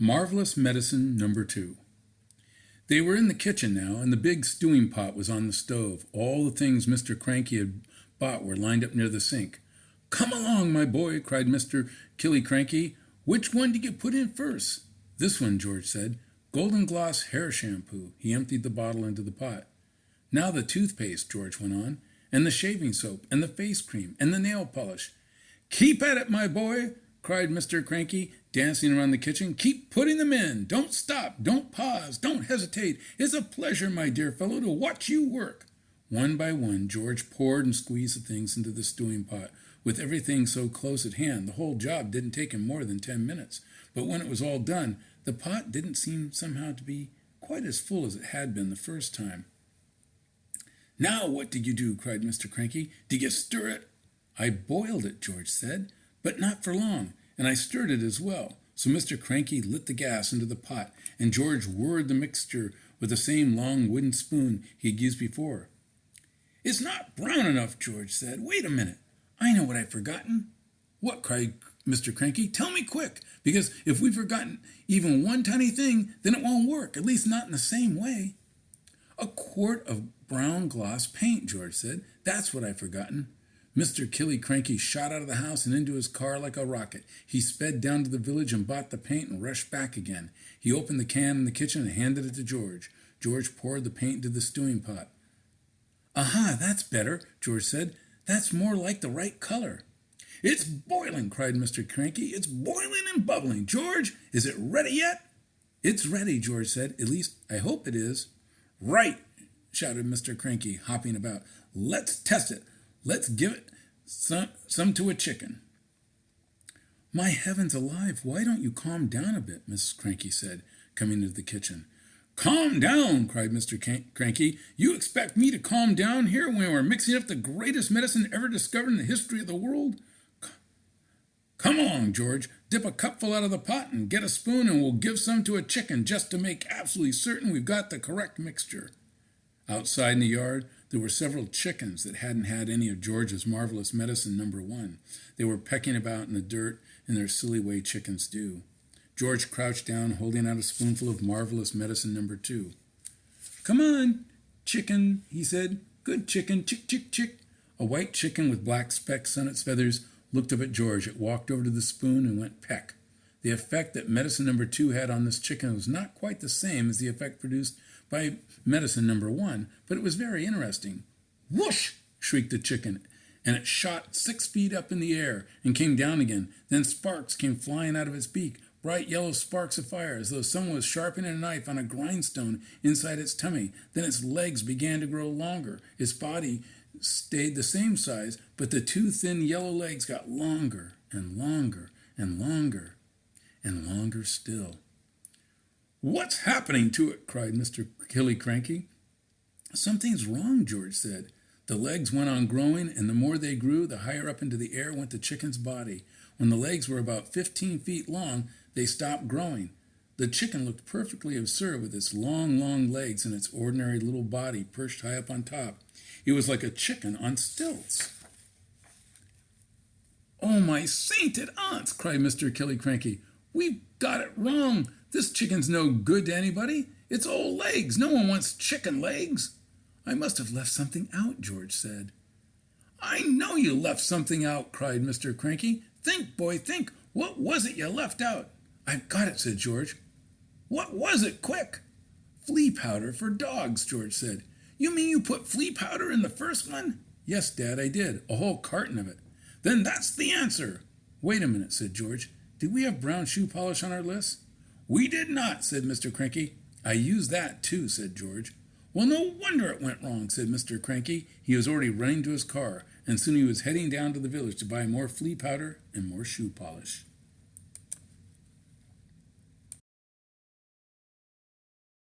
Marvelous Medicine Number 2. They were in the kitchen now, and the big stewing pot was on the stove. All the things Mr. Cranky had bought were lined up near the sink. "Come along, my boy," cried Mr. Killy-Cranky. "Which one did you put in first?" "This one," George said. "Golden Gloss hair shampoo." He emptied the bottle into the pot. "Now the toothpaste," George went on, "and the shaving soap, and the face cream, and the nail polish." "Keep at it, my boy," cried Mr. Cranky, dancing around the kitchen. "Keep putting them in. Don't stop. Don't pause. Don't hesitate. It's a pleasure, my dear fellow, to watch you work." One by one, George poured and squeezed the things into the stewing pot. With everything so close at hand, the whole job didn't take him more than 10 minutes. But when it was all done, the pot didn't seem somehow to be quite as full as it had been the first time. "Now what did you do?" cried Mr. Cranky. "Did you stir it?" "I boiled it," George said, "but not for long, and I stirred it as well." So Mr. Cranky lit the gas into the pot, and George whirred the mixture with the same long wooden spoon he had used before. "It's not brown enough," George said. "Wait a minute. I know what I've forgotten." "What?" cried Mr. Cranky. "Tell me quick, because if we've forgotten even one tiny thing, then it won't work, at least not in the same way." "A quart of brown gloss paint," George said. "That's what I've forgotten." Mr. Killy-Cranky shot out of the house and into his car like a rocket. He sped down to the village and bought the paint and rushed back again. He opened the can in the kitchen and handed it to George. George poured the paint into the stewing pot. "Aha, that's better," George said. "That's more like the right color." "It's boiling," cried Mr. Cranky. "It's boiling and bubbling. George, is it ready yet?" "It's ready," George said. "At least, I hope it is." "Right," shouted Mr. Cranky, hopping about. "Let's test it. Let's give it some to a chicken." "My heavens alive, why don't you calm down a bit?" Mrs. Cranky said, coming into the kitchen. "Calm down," cried Mr. Cranky. "You expect me to calm down here when we're mixing up the greatest medicine ever discovered in the history of the world? Come along, George. Dip a cupful out of the pot and get a spoon, and we'll give some to a chicken just to make absolutely certain we've got the correct mixture." Outside in the yard, there were several chickens that hadn't had any of George's marvelous medicine number 1. They were pecking about in the dirt in their silly way chickens do. George crouched down, holding out a spoonful of marvelous medicine number 2. "Come on, chicken," he said. "Good chicken, chick, chick, chick." A white chicken with black specks on its feathers looked up at George. It walked over to the spoon and went peck. The effect that medicine number 2 had on this chicken was not quite the same as the effect produced by medicine number 1, but it was very interesting. "Whoosh!" shrieked the chicken, and it shot 6 feet up in the air and came down again. Then sparks came flying out of its beak, bright yellow sparks of fire, as though someone was sharpening a knife on a grindstone inside its tummy. Then its legs began to grow longer. Its body stayed the same size, but the 2 thin yellow legs got longer and longer and longer and longer still. "What's happening to it?" cried Mr. Killy-Cranky. "Something's wrong," George said. The legs went on growing, and the more they grew, the higher up into the air went the chicken's body. When the legs were about 15 feet long, they stopped growing. The chicken looked perfectly absurd with its long, long legs and its ordinary little body perched high up on top. It was like a chicken on stilts. "Oh, my sainted aunts!" cried Mr. Killy-Cranky. "We've got it wrong. This chicken's no good to anybody. It's all legs. No one wants chicken legs." "I must have left something out," George said. "I know you left something out," cried Mr. Cranky. "Think, boy, think. What was it you left out?" "I've got it," said George. "What was it? Quick!" "Flea powder for dogs," George said. "You mean you put flea powder in the first one?" "Yes, Dad, I did. A whole carton of it." "Then that's the answer." "Wait a minute," said George. "Did we have brown shoe polish on our list?" "We did not," said Mr. Cranky. "I used that, too," said George. "Well, no wonder it went wrong," said Mr. Cranky. He was already running to his car, and soon he was heading down to the village to buy more flea powder and more shoe polish.